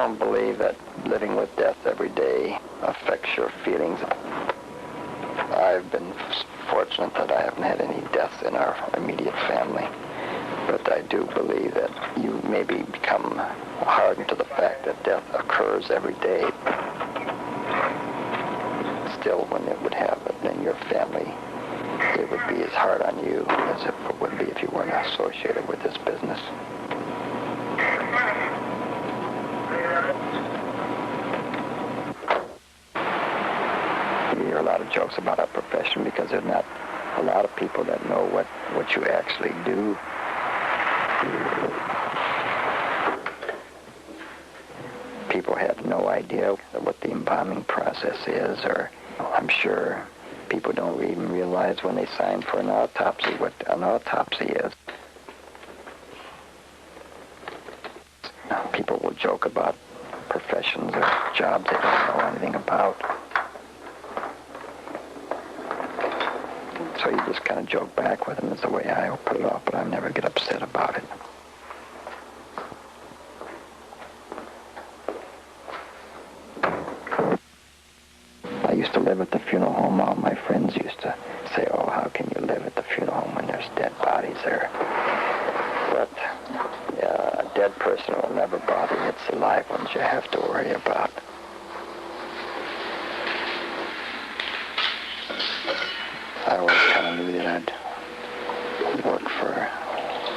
don't believe that living with death every day affects your feelings. I've been fortunate that I haven't had any deaths in our immediate family, but I do believe that you maybe become hardened to the fact that death occurs every day. Still, when it would happen in your family, it would be as hard on you as it would be if you weren't associated with this business. You hear a lot of jokes about our profession because there's not a lot of people that know what you actually do. People have no idea what the embalming process is, or I'm sure people don't even realize when they sign for an autopsy what an autopsy is. People will joke about professions or jobs they don't know anything about. So you just kind of joke back with them is the way I put it off, but I never get upset about it. I used to live at the funeral home. All my friends used to say, oh, how can you live at the funeral home when there's dead bodies there? But a dead person will never bother you. It's the live ones you have to worry about. I always kind of knew that I'd work for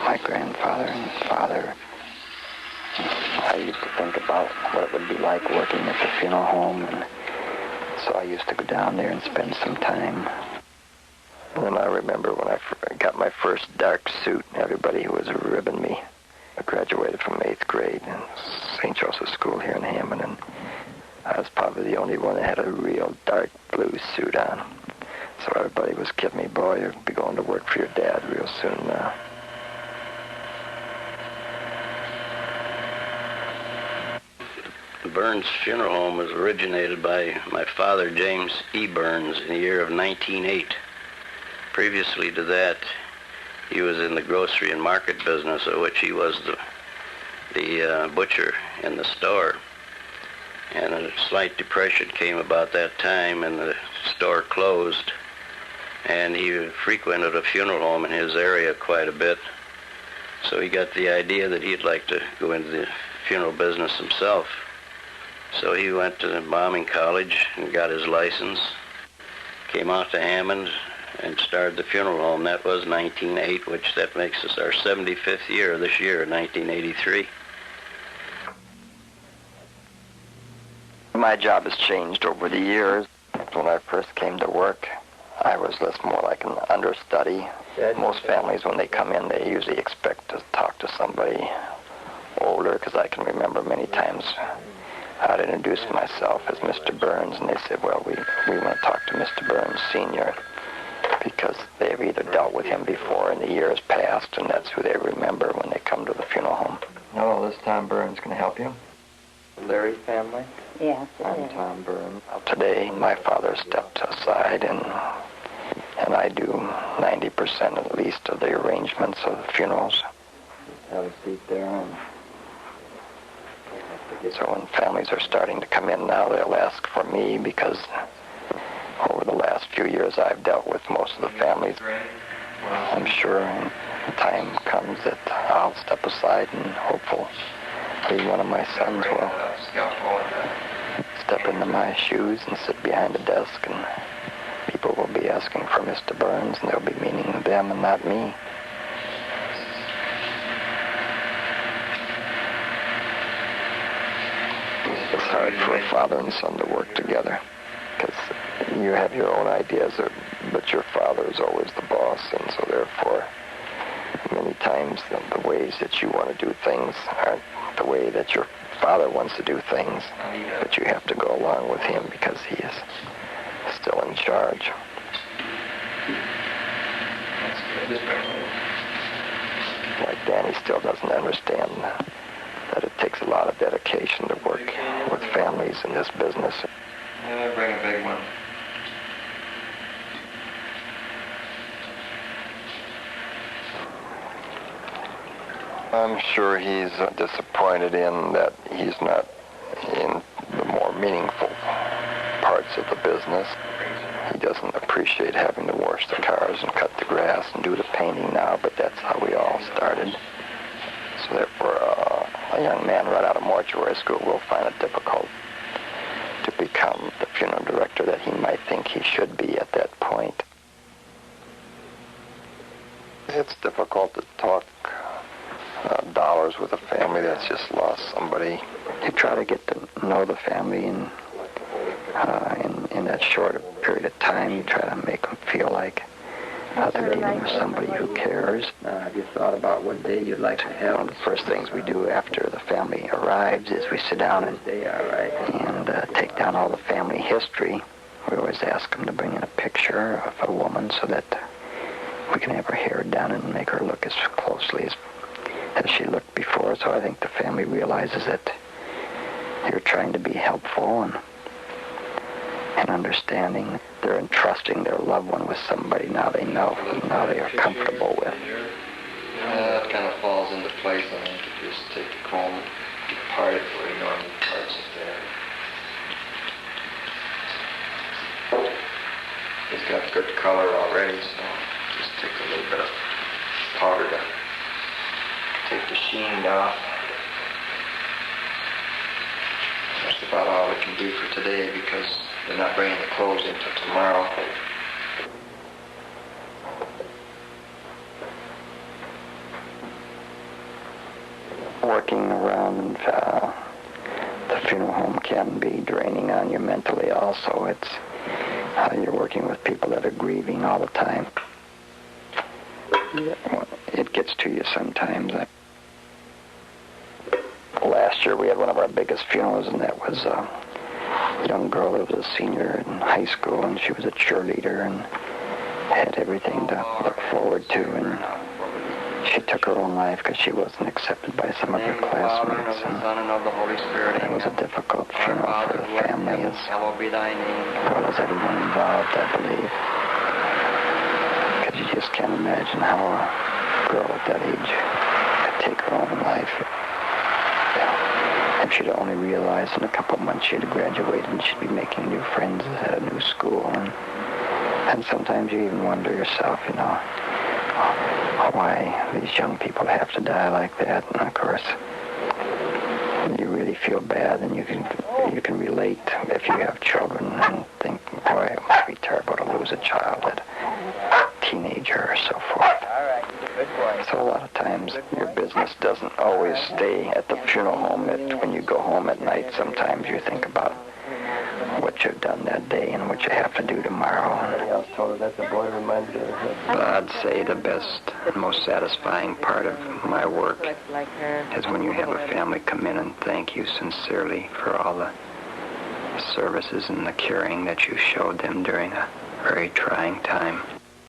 my grandfather and father. I used to think about what it would be like working at the funeral home, and so I used to go down there and spend some time. And I remember when I got my first dark suit, everybody who was ribbing me. I graduated from 8th grade in St. Joseph's School here in Hammond, and I was probably the only one that had a real dark blue suit on. So everybody was kidding me, boy, you'll be going to work for your dad real soon now. The Burns Funeral Home was originated by my father, James E. Burns, in the year of 1908. Previously to that, he was in the grocery and market business, of which he was the butcher in the store. And a slight depression came about that time, and the store closed. And he frequented a funeral home in his area quite a bit. So he got the idea that he'd like to go into the funeral business himself. So he went to embalming college and got his license, came out to Hammond and started the funeral home. That was 1908, which that makes us our 75th year this year, 1983. My job has changed over the years. When I first came to work, I was more like an understudy. Most families, when they come in, they usually expect to talk to somebody older, because I can remember many times I'd introduce myself as Mr. Burns, and they said, well, we want to talk to Mr. Burns Sr., because they've either dealt with him before in the years past, and that's who they remember when they come to the funeral home. Hello, this is Tom Burns. Can I help you? Larry family? Yes. I'm Tom Burns. Today, my father stepped aside, and I do 90% at least of the arrangements of the funerals. Have a seat there. So when families are starting to come in now, they'll ask for me, because over the last few years I've dealt with most of the families. I'm sure when the time comes that I'll step aside, and hopefully one of my sons will step into my shoes and sit behind a desk, and people will be asking for Mr. Burns, and they'll be meaning them and not me. It's hard for a father and son to work together, because you have your own ideas, but your father is always the boss, and so therefore many times the ways that you want to do things aren't the way that your father wants to do things, but you have to go along with him because he is still in charge. Like Danny still doesn't understand that it takes a lot of dedication to work with families in this business. Bring a big one. I'm sure he's disappointed in that he's not meaningful parts of the business. He doesn't appreciate having to wash the cars and cut the grass and do the painting now, but that's how we all started. So therefore, a young man right out of mortuary school will find it difficult to become the funeral director that he might think he should be at that point. It's difficult to talk dollars with a family that's just lost somebody. You try to get to know the family, and in that short period of time, you try to make them feel like they're dealing with somebody who cares. Have you thought about what day you'd like to have? One of the first things we do after the family arrives is we sit down and take down all the family history. We always ask them to bring in a picture of a woman so that we can have her hair done and make her look as closely as she looked before. So I think the family realizes that you're trying to be helpful and understanding. They're entrusting their loved one with somebody now they know, now they are comfortable with. That kind of falls into place. I think if you just take the comb, part it where you normally parts it there. It's got good color already, so just take a little bit of powder to take the sheen off. That's about all we can do for today because they're not bringing the clothes in until tomorrow. Working around the funeral home can be draining on you mentally also. It's you're working with people that are grieving all the time. It gets to you sometimes. Last year we had one of our biggest funerals, and that was a young girl that was a senior in high school, and she was a cheerleader and had everything to look forward to, and she took her own life because she wasn't accepted by some of her classmates. And it was a difficult funeral for the family as well as everyone involved, I believe. Because you just can't imagine how a girl at that age could take her own life. If she'd only realized in a couple of months she'd graduated and she'd be making new friends at a new school. And sometimes you even wonder yourself, why these young people have to die like that. And of course, you really feel bad, and you can relate if you have children and think, boy, it must be terrible to lose a child, a teenager or so forth. So a lot of times your business doesn't always stay at the funeral home. When you go home at night, sometimes you think about what you've done that day and what you have to do tomorrow. But I'd say the best and most satisfying part of my work is when you have a family come in and thank you sincerely for all the services and the caring that you showed them during a very trying time.